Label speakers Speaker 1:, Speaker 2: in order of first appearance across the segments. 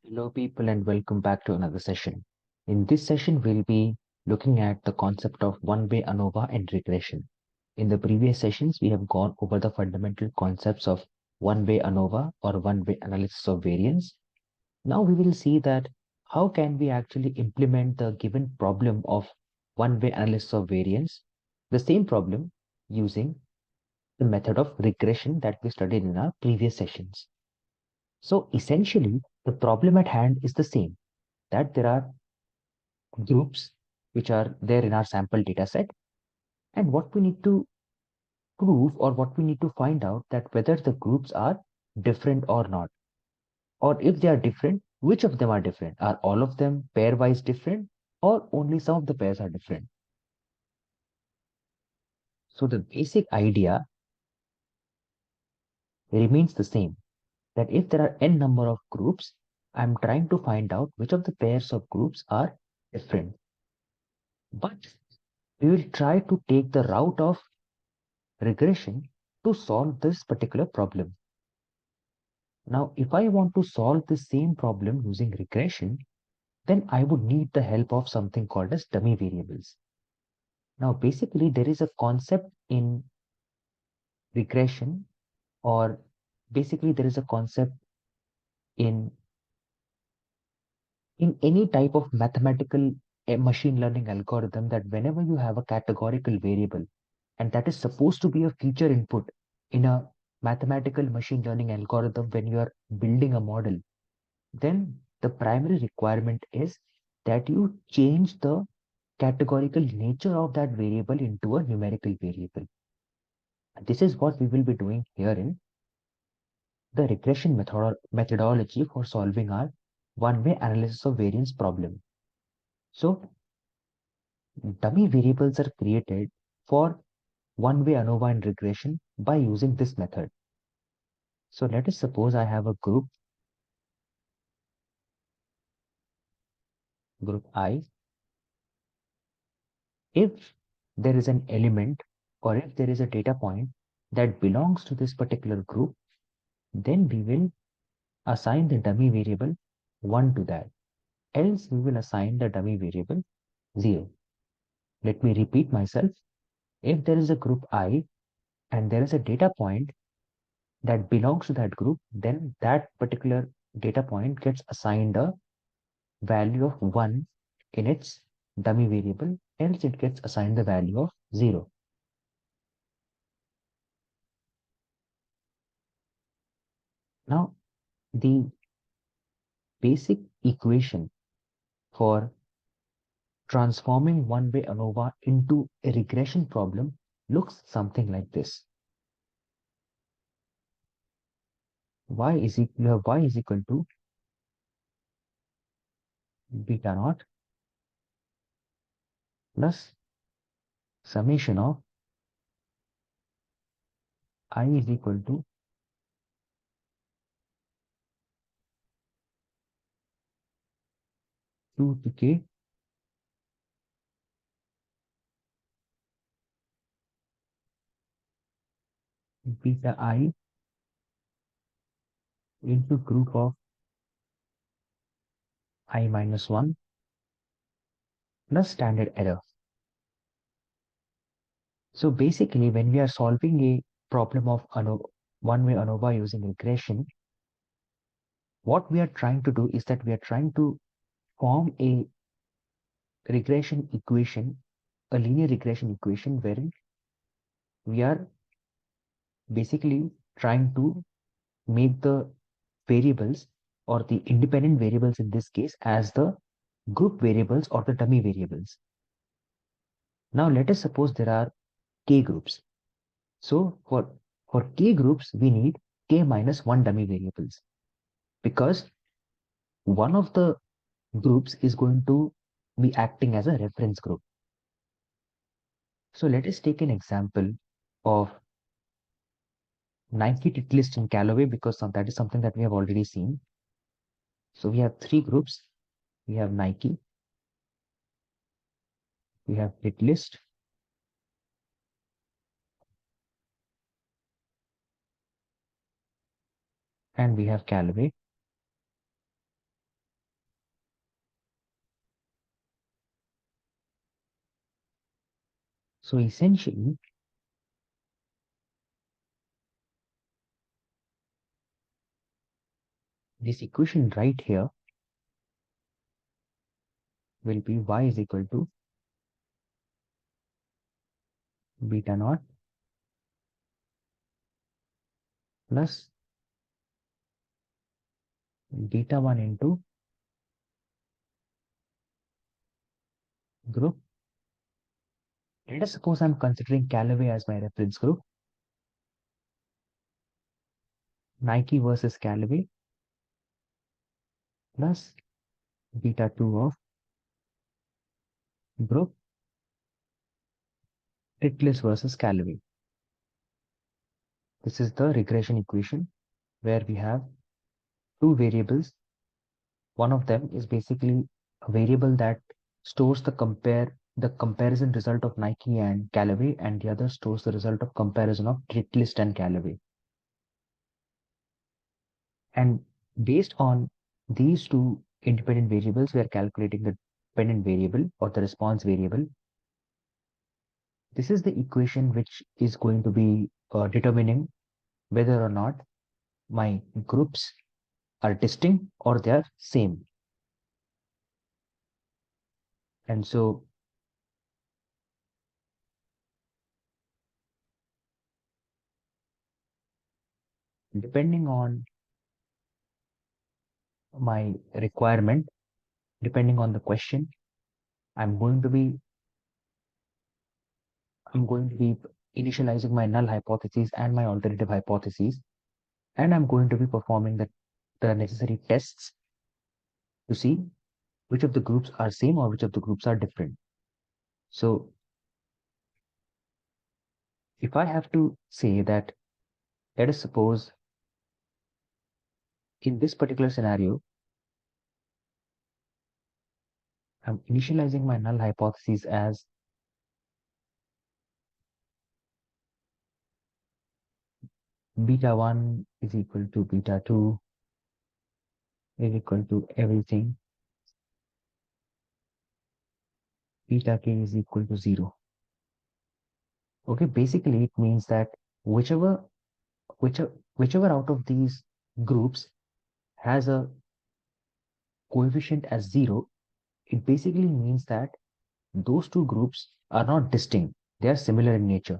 Speaker 1: Hello, people, and welcome back to another session. In this session, we'll be looking at the concept of one-way ANOVA and regression. In the previous sessions, we have gone over the fundamental concepts of one-way ANOVA or one-way analysis of variance. Now we will see that how can we actually implement the given problem of one-way analysis of variance, the same problem using the method of regression that we studied in our previous sessions. So essentially, the problem at hand is the same, that there are groups which are there in our sample data set. And what we need to prove or what we need to find out that whether the groups are different or not. Or if they are different, which of them are different? Are all of them pairwise different or only some of the pairs are different? So the basic idea remains the same, that if there are n number of groups, I'm trying to find out which of the pairs of groups are different. But we will try to take the route of regression to solve this particular problem. Now, if I want to solve the same problem using regression, then I would need the help of something called as dummy variables. Now, basically, there is a concept in regression, or basically there is a concept in any type of mathematical machine learning algorithm that whenever you have a categorical variable and that is supposed to be a feature input in a mathematical machine learning algorithm when you are building a model, then the primary requirement is that you change the categorical nature of that variable into a numerical variable. This is what we will be doing here in the regression methodology for solving our one-way analysis of variance problem. So dummy variables are created for one-way ANOVA and regression by using this method. So let us suppose I have a group I. If there is an element or if there is a data point that belongs to this particular group, then we will assign the dummy variable 1 to that. Else we will assign the dummy variable 0. Let me repeat myself. If there is a group I and there is a data point that belongs to that group, then that particular data point gets assigned a value of 1 in its dummy variable, else it gets assigned the value of 0. Now, the basic equation for transforming one-way ANOVA into a regression problem looks something like this. You have y is equal to beta naught plus summation of I is equal to 2 to k beta I into group of I minus 1 plus standard error. So basically, when we are solving a problem of one-way ANOVA using regression, what we are trying to do is that we are trying to form a regression equation, a linear regression equation, wherein we are basically trying to make the variables or the independent variables in this case as the group variables or the dummy variables. Now let us suppose there are k groups. So for k groups, we need k minus 1 dummy variables because one of the groups is going to be acting as a reference group. So let us take an example of Nike list in Callaway because that is something that we have already seen. So we have three groups. We have Nike, we have hit list, and we have Callaway. So essentially, this equation right here will be y is equal to beta naught plus beta 1 into group. Let us suppose I'm considering Callaway as my reference group. Nike versus Callaway plus beta 2 of group Titlis versus Callaway. This is the regression equation where we have two variables. One of them is basically a variable that stores the comparison result of Nike and Callaway, and the other stores the result of comparison of Titlis and Callaway. And based on these two independent variables, we are calculating the dependent variable or the response variable. This is the equation which is going to be determining whether or not my groups are distinct or they are same. And so depending on my requirement, depending on the question, I'm going to be initializing my null hypotheses and my alternative hypotheses, and I'm going to be performing the necessary tests to see which of the groups are same or which of the groups are different. So if I have to say that, let us suppose in this particular scenario, I'm initializing my null hypothesis as beta 1 is equal to beta 2 is equal to everything, beta k is equal to 0. Okay, basically it means that whichever whichever out of these groups has a coefficient as 0, it basically means that those two groups are not distinct. They are similar in nature.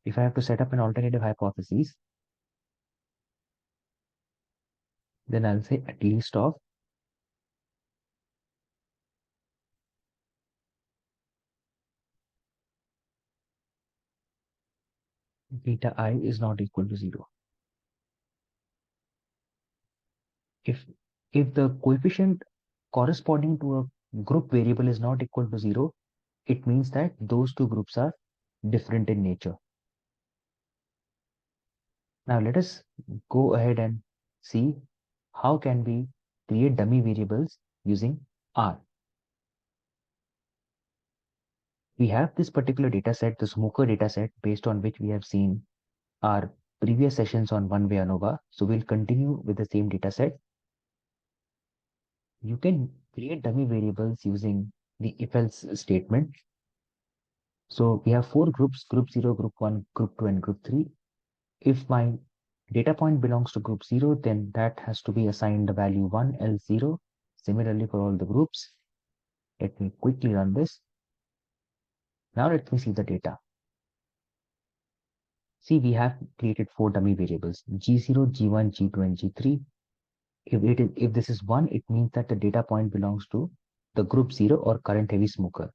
Speaker 1: If I have to set up an alternative hypothesis, then I'll say at least of beta I is not equal to 0. If the coefficient corresponding to a group variable is not equal to 0, it means that those two groups are different in nature. Now let us go ahead and see how can we create dummy variables using R. We have this particular data set, the smoker data set, based on which we have seen our previous sessions on one-way ANOVA. So we'll continue with the same data set. You can create dummy variables using the if-else statement. So we have four groups, group 0, group 1, group 2, and group 3. If my data point belongs to group 0, then that has to be assigned the value 1, else 0. Similarly for all the groups. Let me quickly run this. Now let me see the data. See, we have created four dummy variables, G0, G1, G2, and G3. If this is 1, it means that the data point belongs to the group 0 or current heavy smoker.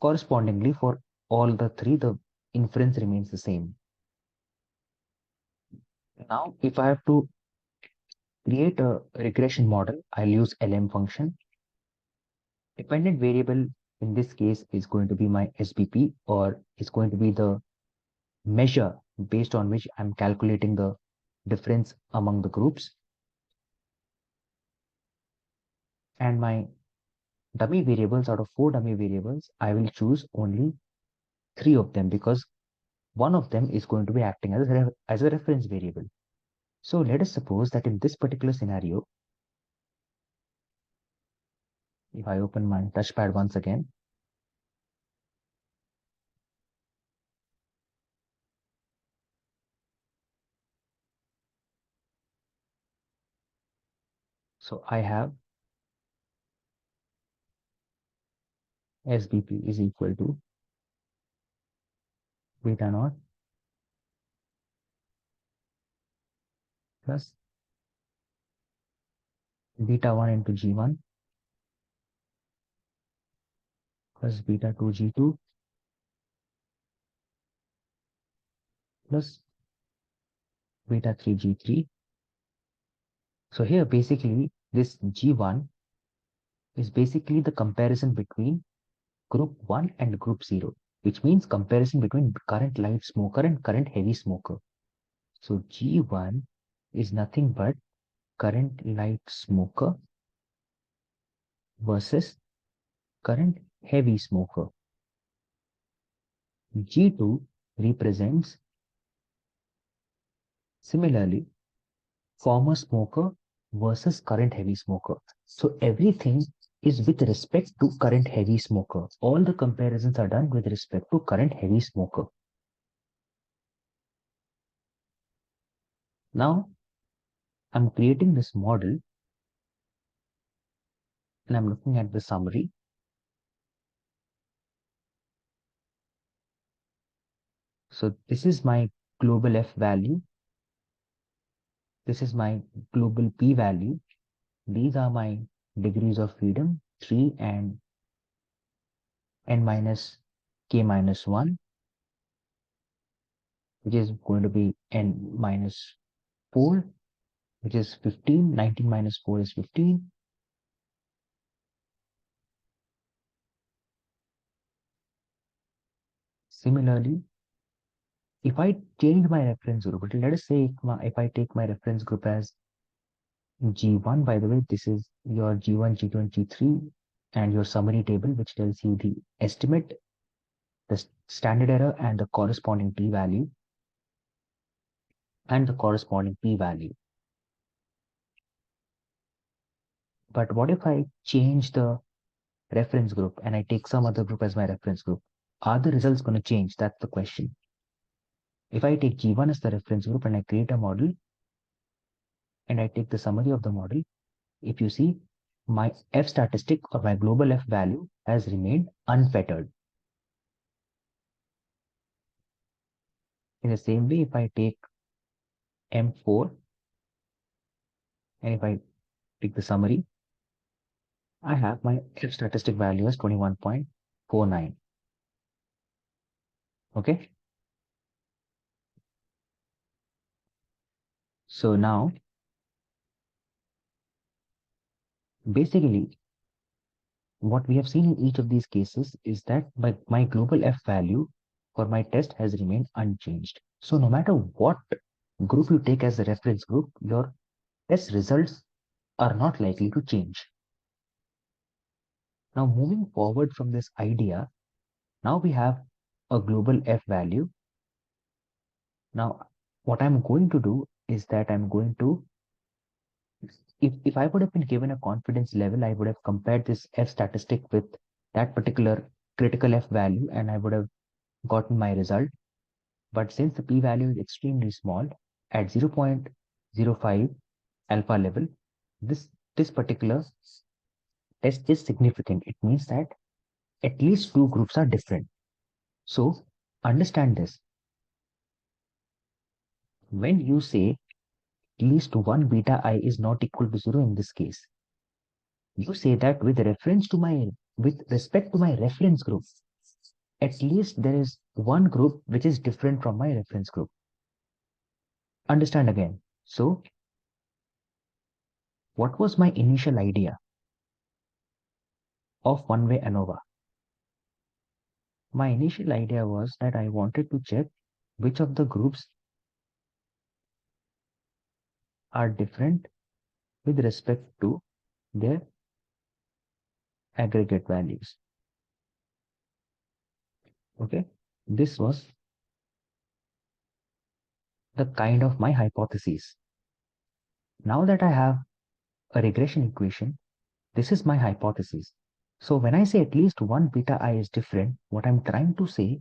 Speaker 1: Correspondingly, for all the three, the inference remains the same. Now, if I have to create a regression model, I'll use LM function. Dependent variable in this case is going to be my SBP, or is going to be the measure based on which I'm calculating the difference among the groups. And my dummy variables, out of four dummy variables, I will choose only three of them because one of them is going to be acting as a reference variable. So let us suppose that in this particular scenario, If I open my touchpad once again, so I have SBP is equal to beta naught plus beta 1 into G1 plus beta 2 G2 plus beta 3 G3. So here basically this G1 is basically the comparison between group 1 and group 0, which means comparison between current light smoker and current heavy smoker. So G1 is nothing but current light smoker versus current heavy smoker. G2 represents similarly former smoker versus current heavy smoker. So everything is with respect to current heavy smoker. All the comparisons are done with respect to current heavy smoker. Now I'm creating this model and I'm looking at the summary. So this is my global F value. This is my global P value. These are my degrees of freedom, 3 and n minus k minus 1, which is going to be n minus 4, which is 15. 19 minus 4 is 15. Similarly, if I change my reference group, let us say if I take my reference group as G1, by the way, this is your G1, G2, and G3, and your summary table, which tells you the estimate, the standard error, and the corresponding p-value, and the corresponding p-value. But what if I change the reference group and I take some other group as my reference group? Are the results going to change? That's the question. If I take G1 as the reference group and I create a model and I take the summary of the model, if you see, my F statistic or my global F value has remained unfettered. In the same way, if I take M4 and if I take the summary, I have my F statistic value as 21.49. Okay. So now, basically, what we have seen in each of these cases is that my global F value for my test has remained unchanged. So no matter what group you take as a reference group, your test results are not likely to change. Now moving forward from this idea, now we have a global F value. Now what I'm going to do is that I'm going to, if I would have been given a confidence level, I would have compared this F statistic with that particular critical F value and I would have gotten my result. But since the p-value is extremely small at 0.05 alpha level, this particular test is significant. It means that at least two groups are different. So understand this. When you say at least one beta I is not equal to 0 in this case, you say that with respect to my reference group, at least there is one group which is different from my reference group. Understand again. So what was my initial idea of one-way ANOVA? My initial idea was that I wanted to check which of the groups are different with respect to their aggregate values. Okay, this was the kind of my hypothesis. Now that I have a regression equation, this is my hypothesis. So when I say at least one beta I is different, what I'm trying to say,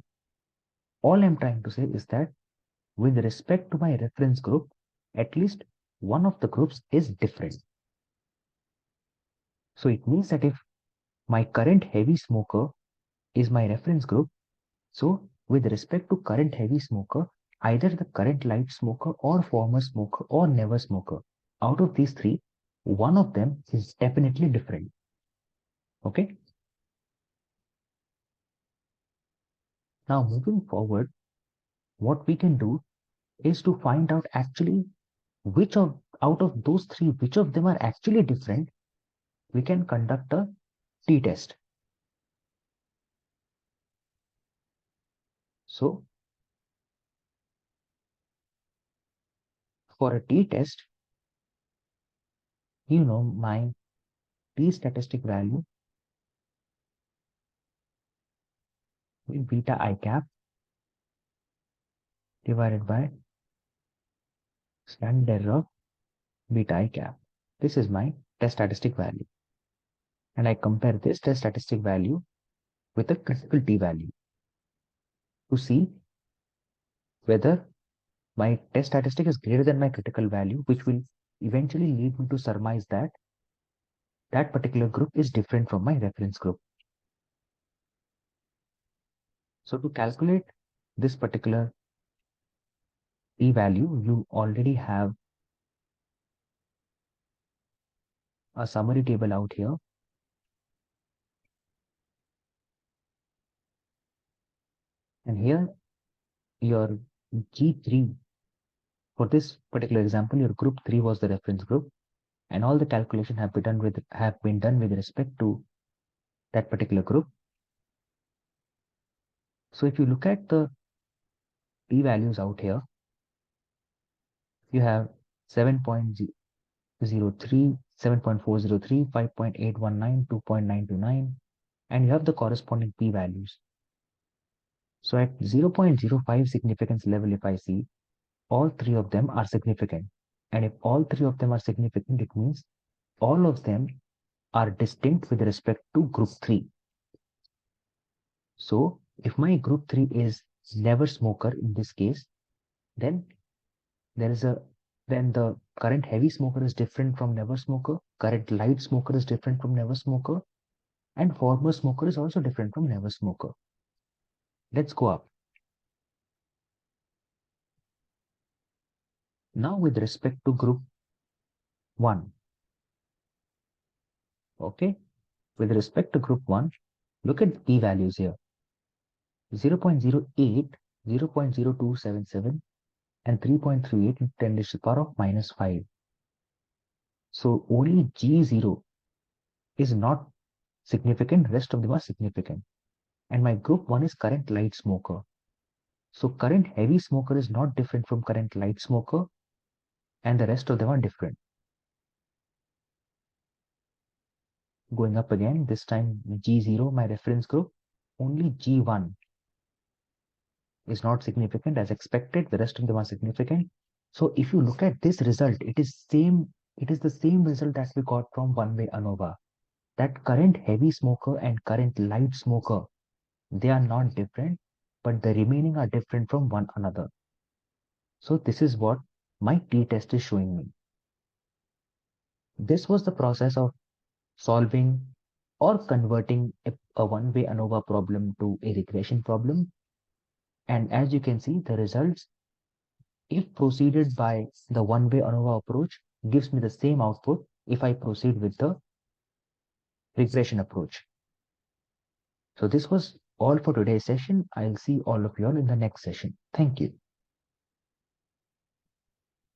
Speaker 1: all I'm trying to say is that with respect to my reference group, at least one of the groups is different. So it means that if my current heavy smoker is my reference group, so with respect to current heavy smoker, either the current light smoker or former smoker or never smoker, out of these three, one of them is definitely different. Okay. Now moving forward, what we can do is to find out actually which of out of those three, which of them are actually different. We can conduct a t-test. So for a t-test, my t statistic value will beta I cap divided by standard error of beta I cap. This is my test statistic value. And I compare this test statistic value with a critical t value to see whether my test statistic is greater than my critical value, which will eventually lead me to surmise that that particular group is different from my reference group. So to calculate this particular p value, you already have a summary table out here. And here your G3, for this particular example, your group 3 was the reference group, and all the calculation have been done with respect to that particular group. So if you look at the p values out here, you have 7.03, 7.403, 5.819, 2.929, and you have the corresponding p values. So at 0.05 significance level, if I see, all three of them are significant. And if all three of them are significant, it means all of them are distinct with respect to group 3. So if my group 3 is never smoker in this case, then then the current heavy smoker is different from never smoker, current light smoker is different from never smoker, and former smoker is also different from never smoker. Let's go up. Now with respect to group 1, okay, with respect to group 1, look at the p values here. 0.08, 0.0277, and 3.38 in 10 to the power of minus 5. So only G0 is not significant, rest of them are significant. And my group 1 is current light smoker. So current heavy smoker is not different from current light smoker, and the rest of them are different. Going up again, this time G0, my reference group, only G1 is not significant as expected, the rest of them are significant. So if you look at this result, it is the same result that we got from one-way ANOVA. That current heavy smoker and current light smoker, they are not different, but the remaining are different from one another. So this is what my t-test is showing me. This was the process of solving or converting a one-way ANOVA problem to a regression problem. And as you can see, the results, if proceeded by the one-way ANOVA approach, gives me the same output if I proceed with the regression approach. So this was all for today's session. I'll see all of you all in the next session. Thank you.